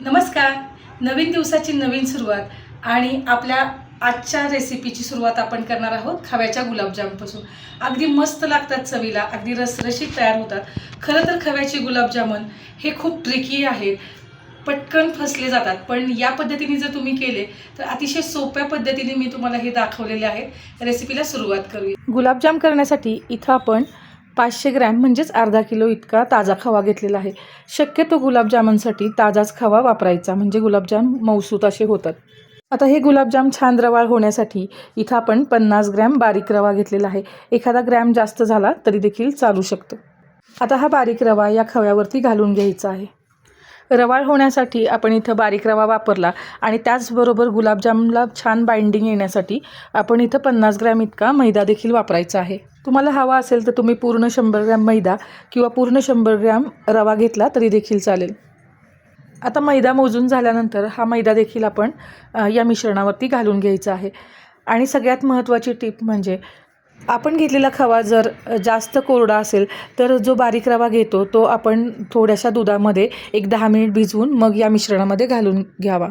नमस्कार. नवीन दिवसाची नवीन सुरुवात आणि आपल्या आजच्या रेसिपीची सुरुवात आपण करणार आहोत खव्याच्या गुलाबजामपासून. अगदी मस्त लागतात चवीला, अगदी रसरशीत तयार होतात. खरं तर खव्याचे गुलाबजामुन हे खूप ट्रिकी आहेत, पटकन फसले जातात. पण या पद्धतीने जर तुम्ही केले तर अतिशय सोप्या पद्धतीने मी तुम्हाला हे दाखवलेले आहेत. रेसिपीला सुरुवात करूया. गुलाबजाम करण्यासाठी इथं आपण 500 ग्रॅम म्हणजेच अर्धा किलो इतका ताजा खवा घेतलेला आहे. शक्यतो गुलाबजामांसाठी ताजाच खवा वापरायचा, म्हणजे गुलाबजाम मऊसूत असे होतात. आता हे गुलाबजाम छान रवाळ होण्यासाठी इथं आपण 50 ग्रॅम बारीक रवा घेतलेला आहे. एखादा ग्रॅम जास्त झाला तरी देखील चालू शकतो. आता हा बारीक रवा या खव्यावरती घालून घ्यायचा आहे. रवाळ होण्यासाठी आपण इथं बारीक रवा वापरला आणि त्याचबरोबर गुलाबजामला छान बाइंडिंग येण्यासाठी आपण इथं 50 ग्रॅम इतका मैदा देखील वापरायचा आहे. तुम्हाला हवा असेल तर तुम्ही पूर्ण 100 ग्रॅम मैदा किंवा पूर्ण 100 ग्रॅम रवा घेतला तरी देखील चालेल. आता मैदा मोजून झाल्यानंतर हा मैदा देखील आपण या मिश्रणावरती घालून घ्यायचा आहे. आणि सगळ्यात महत्त्वाची टीप म्हणजे आपण घेतलेला खवा जर जास्त कोरडा असेल तर जो बारीक रवा घेतो तो आपण थोड्याशा दुधामध्ये 10 मिनिट भिजवून मग या मिश्रणामध्ये घालून घ्यावा.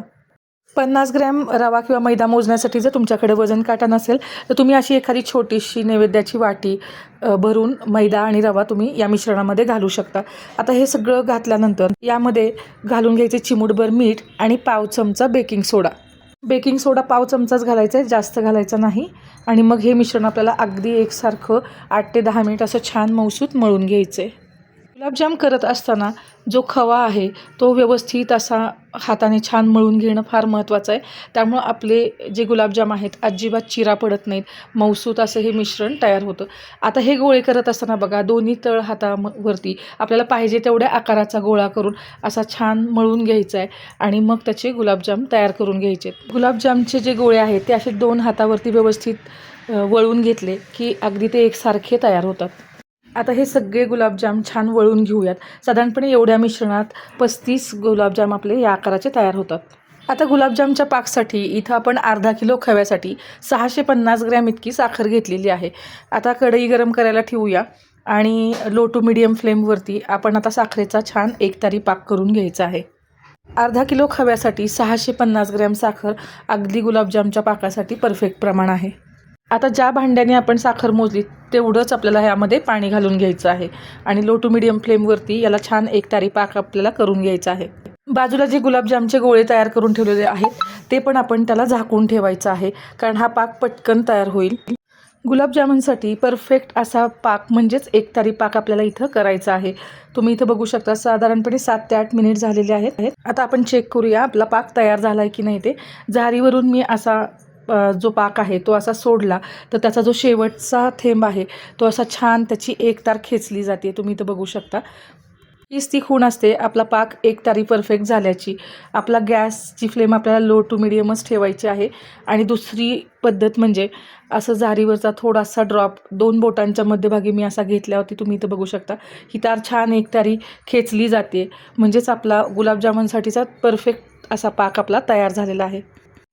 50 ग्रॅम रवा किंवा मैदा मोजण्यासाठी जर तुमच्याकडे वजन काटा नसेल तर तुम्ही अशी एखादी छोटीशी नैवेद्याची वाटी भरून मैदा आणि रवा तुम्ही या मिश्रणामध्ये घालू शकता. आता हे सगळं घातल्यानंतर यामध्ये घालून घ्यायचे चिमूटभर मीठ आणि पाव चमचा बेकिंग सोडा. बेकिंग सोडा पाव चमचाच घालायचा आहे, जास्त घालायचा नाही. आणि मग हे मिश्रण आपल्याला अगदी एकसारखं 8 ते 10 मिनिट असं छान मऊसूत मळून घ्यायचं आहे. गुलाबजाम करत असताना जो खवा आहे तो व्यवस्थित असा हाताने छान मळून घेणं फार महत्त्वाचं आहे. त्यामुळं आपले जे गुलाबजाम आहेत अजिबात चिरा पडत नाहीत, मऊसूत असं हे मिश्रण तयार होतं. आता हे गोळे करत असताना बघा, दोन्ही तळ हातावरती आपल्याला पाहिजे तेवढ्या आकाराचा गोळा करून असा छान मळून घ्यायचा आहे आणि मग त्याचे गुलाबजाम तयार करून घ्यायचे. गुलाबजामचे जे गोळे आहेत ते असे 2 हातावरती व्यवस्थित वळून घेतले की अगदी ते एकसारखे तयार होतात. आता हे सगळे गुलाबजाम छान वळून घेऊयात. साधारणपणे एवढ्या मिश्रणात 35 गुलाबजाम आपले या आकाराचे तयार होतात. आता गुलाबजामच्या पाकसाठी इथं आपण अर्धा किलो खव्यासाठी 650 ग्रॅम इतकी साखर घेतलेली आहे. आता कढई गरम करायला ठेवूया आणि लो टू मिडियम फ्लेमवरती आपण आता साखरेचा छान एकतारी पाक करून घ्यायचा आहे. अर्धा किलो खव्यासाठी 650 ग्रॅम साखर अगदी गुलाबजामच्या पाकासाठी परफेक्ट प्रमाण आहे. आता ज्या भांड्याने आपण साखर मोजली तेवढंच आपल्याला यामध्ये पाणी घालून घ्यायचं आहे आणि लो टू मिडियम फ्लेमवरती याला छान एकतारी पाक आपल्याला करून घ्यायचा आहे. बाजूला जे गुलाबजामचे गोळे तयार करून ठेवलेले आहेत ते पण आपण त्याला झाकून ठेवायचं आहे, कारण हा पाक पटकन तयार होईल. गुलाबजामुनसाठी परफेक्ट असा पाक म्हणजेच एकतारी पाक आपल्याला इथं करायचा आहे. तुम्ही इथं बघू शकता साधारणपणे 7 ते 8 मिनिट झालेले आहेत. आता आपण चेक करूया आपला पाक तयार झाला आहे की नाही ते. झारीवरून मी असा जो पाक आहे तो असा सोडला तर त्याचा जो शेवटचा थेंब आहे तो असा छान त्याची एकतार खेचली जाते. तुम्ही इथं बघू शकता. हीच ती खूण असते आपला पाक एकतारी परफेक्ट झाल्याची. आपला गॅसची फ्लेम आपल्याला लो टू मिडियमच ठेवायची आहे. आणि दुसरी पद्धत म्हणजे असं झारीवरचा थोडासा ड्रॉप 2 बोटांच्या मध्यभागी मी असा घेतल्यावरती तुम्ही इथं बघू शकता ही तार छान एकतारी खेचली जाते, म्हणजेच आपला गुलाबजामुनसाठीचा परफेक्ट असा पाक आपला तयार झालेला आहे.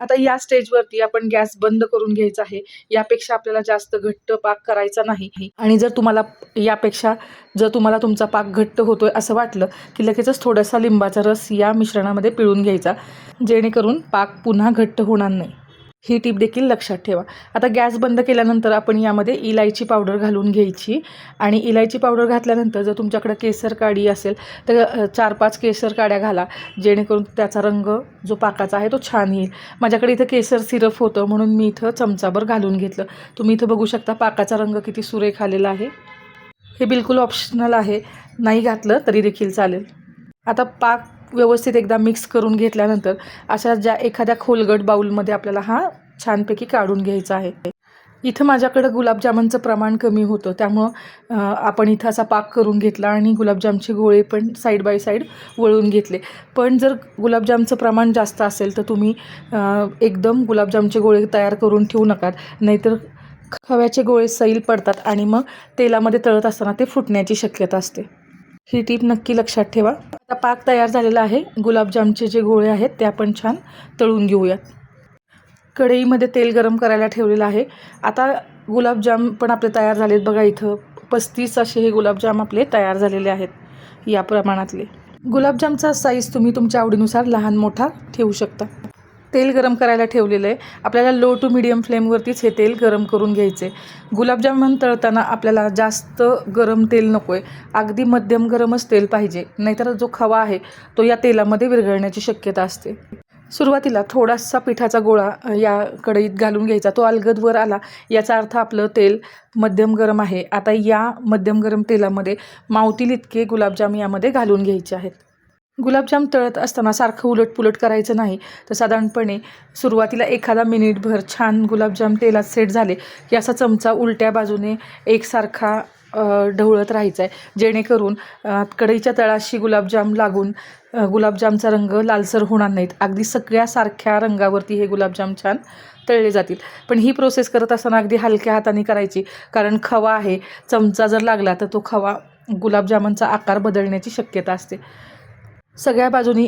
आता या स्टेजवरती आपण गॅस बंद करून घ्यायचा आहे. यापेक्षा आपल्याला जास्त घट्ट पाक करायचा नाही. आणि जर तुम्हाला तुमचा पाक घट्ट होतोय असं वाटलं की लगेचच थोडासा लिंबाचा रस या मिश्रणामध्ये पिळून घ्यायचा, जेणेकरून पाक पुन्हा घट्ट होणार नाही. ही टीप देखील लक्षात ठेवा. आता गॅस बंद केल्यानंतर आपण यामध्ये इलायची पावडर घालून घ्यायची. आणि इलायची पावडर घातल्यानंतर जर तुमच्याकडे केसर काडी असेल तर 4-5 केसर काड्या घाला, जेणेकरून त्याचा रंग जो पाकाचा आहे तो छान येईल. माझ्याकडे इथं केसर सिरप होतं म्हणून मी इथं चमचाभर घालून घेतलं. तुम्ही इथं बघू शकता पाकाचा रंग किती सुरेख आलेला आहे. हे बिलकुल ऑप्शनल आहे, नाही घातलं तरी देखील चालेल. आता पाक व्यवस्थित एकदा मिक्स करून घेतल्यानंतर अशा एखाद्या खोलगट बाउलमध्ये आपल्याला हा छानपैकी काढून घ्यायचा आहे. इथं माझ्याकडं गुलाबजामुनचं प्रमाण कमी होतं, त्यामुळं आपण इथं असा पाक करून घेतला आणि गुलाबजामचे गोळे पण साईड बाय साईड वळून घेतले. पण जर गुलाबजामचं प्रमाण जास्त असेल तर तुम्ही एकदम गुलाबजामचे गोळे तयार करून ठेवू नका, नाहीतर खव्याचे गोळे सैल पडतात आणि मग तेलामध्ये तळत असताना ते फुटण्याची शक्यता असते. ही टीप नक्की लक्षात ठेवा. आता पाक तयार झालेला आहे. गुलाबजामचे जे गोळे आहेत ते आपण छान तळून घेऊयात. कढईमध्ये तेल गरम करायला ठेवलेलं आहे. आता गुलाबजाम पण आपले तयार झालेत. बघा इथं 35 असे हे गुलाबजाम आपले तयार झालेले आहेत या प्रमाणातले. गुलाबजामचा साईज तुम्ही तुमच्या आवडीनुसार लहान मोठा ठेवू शकता. तेल गरम करायला ठेवलेलं आहे. आपल्याला लो टू मीडियम फ्लेमवरतीच हे तेल गरम करून घ्यायचं आहे. गुलाबजामुन तळताना आपल्याला जास्त गरम तेल नको आहे, अगदी मध्यम गरमच तेल पाहिजे, नाहीतर जो खवा आहे तो या तेलामध्ये विरघळण्याची शक्यता असते. सुरुवातीला थोडासा पिठाचा गोळा या कढईत घालून घ्यायचा. तो अलगद वर आला याचा अर्थ आपलं तेल मध्यम गरम आहे. आता या मध्यम गरम तेलामध्ये मावतील इतके गुलाबजाम यामध्ये घालून घ्यायचे आहेत. गुलाबजाम तळत असताना सारखं उलटपुलट करायचं नाही, तर साधारणपणे सुरुवातीला एखादा मिनिटभर छान गुलाबजाम तेलात सेट झाले की असा चमचा उलट्या बाजूने एकसारखा ढवळत राहायचा आहे, जेणेकरून कढईच्या तळाशी गुलाबजाम लागून गुलाबजामचा रंग लालसर होणार नाहीत. अगदी सगळ्या सारख्या रंगावरती हे गुलाबजाम छान तळले जातील. पण ही प्रोसेस करत असताना अगदी हलक्या हाताने करायची, कारण खवा आहे. चमचा जर लागला तर तो खवा गुलाबजामांचा आकार बदलण्याची शक्यता असते. सगळ्या बाजूनी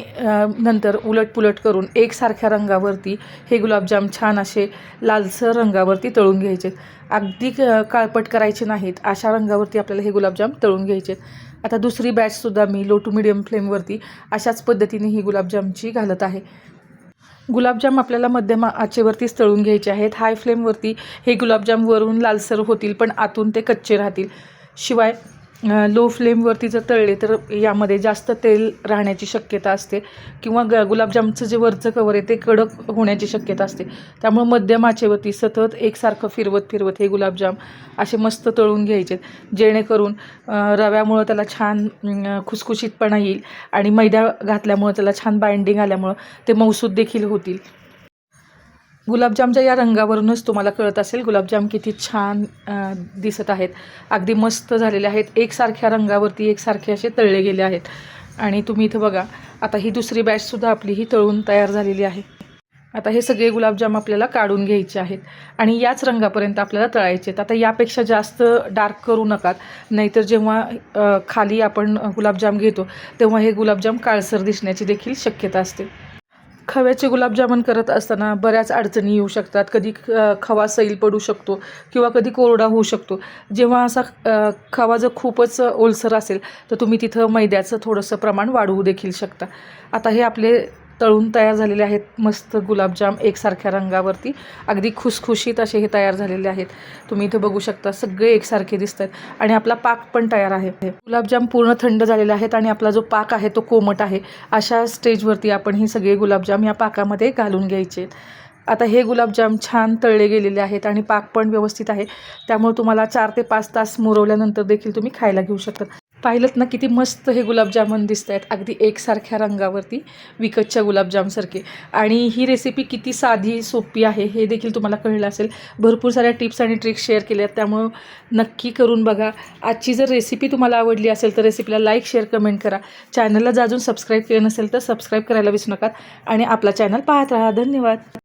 नंतर उलटपुलट करून एकसारख्या रंगावरती हे गुलाबजाम छान असे लालसर रंगावरती तळून घ्यायचे. अगदी काळपट करायचे नाहीत, अशा रंगावरती आपल्याला हे गुलाबजाम तळून घ्यायचे. आता दुसरी बॅचसुद्धा मी लो टू मीडियम फ्लेमवरती अशाच पद्धतीने ही गुलाबजामची घालत आहे. गुलाबजाम आपल्याला मध्यम आचेवरतीच तळून घ्यायचे आहेत. हाय फ्लेमवरती हे गुलाबजाम वरून लालसर होतील, पण आतून ते कच्चे राहतील. शिवाय लो फ्लेमवरती जर तळले तर यामध्ये जास्त तेल राहण्याची शक्यता असते, किंवा गुलाबजामचं जे वरचं कवर आहे ते कडक होण्याची शक्यता असते. त्यामुळे मध्यम आचेवरती सतत एकसारखं फिरवत हे गुलाबजाम असे मस्त तळून घ्यायचे, जेणेकरून रव्यामुळं त्याला छान खुसखुशीतपणा येईल आणि मैदा घातल्यामुळं त्याला छान बाइंडिंग आल्यामुळं ते मऊसूद देखील होतील. गुलाबजामच्या या रंगावरूनच तुम्हाला कळत असेल गुलाबजाम किती छान दिसत आहेत. अगदी मस्त झालेले आहेत. एकसारख्या रंगावरती एकसारखे असे तळले गेले आहेत. आणि तुम्ही इथं बघा, आता ही दुसरी बॅचसुद्धा आपली ही तळून तयार झालेली आहे. आता हे सगळे गुलाबजाम आपल्याला काढून घ्यायचे आहेत आणि याच रंगापर्यंत आपल्याला तळायचे आहेत. आता यापेक्षा जास्त डार्क करू नका, नाहीतर जेव्हा खाली आपण गुलाबजाम घेतो तेव्हा हे गुलाबजाम काळसर दिसण्याची देखील शक्यता असते. खव्याचे गुलाबजामुन करत असताना बऱ्याच अडचणी येऊ शकतात. कधी खवा सैल पडू शकतो किंवा कधी कोरडा होऊ शकतो. जेव्हा असा खवा जर खूपच ओलसर असेल तर तुम्ही तिथं मैद्याचं थोडंसं प्रमाण वाढवू देखील शकता. आता हे आपले तळून तयार झालेले आहेत मस्त गुलाबजाम एकसारख्या रंगावरती, अगदी खुसखुशीत असे हे तयार झालेले आहेत. तुम्ही इथे बघू शकता सगळे एकसारखे दिसत आहेत आणि आपला पाक पण तयार आहे. गुलाबजाम पूर्ण थंड झालेले आहेत आणि आपला जो पाक आहे तो कोमट आहे. अशा स्टेजवरती आपण हे सगळे गुलाबजाम या पाकामध्ये घालून घ्यायचे. आता हे गुलाबजाम छान तळले गेलेले आहेत आणि पाक पण व्यवस्थित आहे, त्यामुळे तुम्हाला 4 ते 5 तास मुरवल्यानंतर देखील तुम्ही खायला घेऊ शकता. पाहिलंत ना किती मस्त हे गुलाबजामुन दिसत आहेत, अगदी एकसारख्या रंगावरती विकतच्या गुलाबजामसारखे. आणि ही रेसिपी किती साधी सोपी आहे हे देखील तुम्हाला कळलं असेल. भरपूर साऱ्या टिप्स आणि ट्रिक्स शेअर केल्या आहेत, त्यामुळं नक्की करून बघा. आजची जर रेसिपी तुम्हाला आवडली असेल तर रेसिपीला लाईक, शेअर, कमेंट करा. चॅनलला जर अजून सबस्क्राईब केलं नसेल तर सबस्क्राईब करायला विसरू नका आणि आपला चॅनल पाहत राहा. धन्यवाद.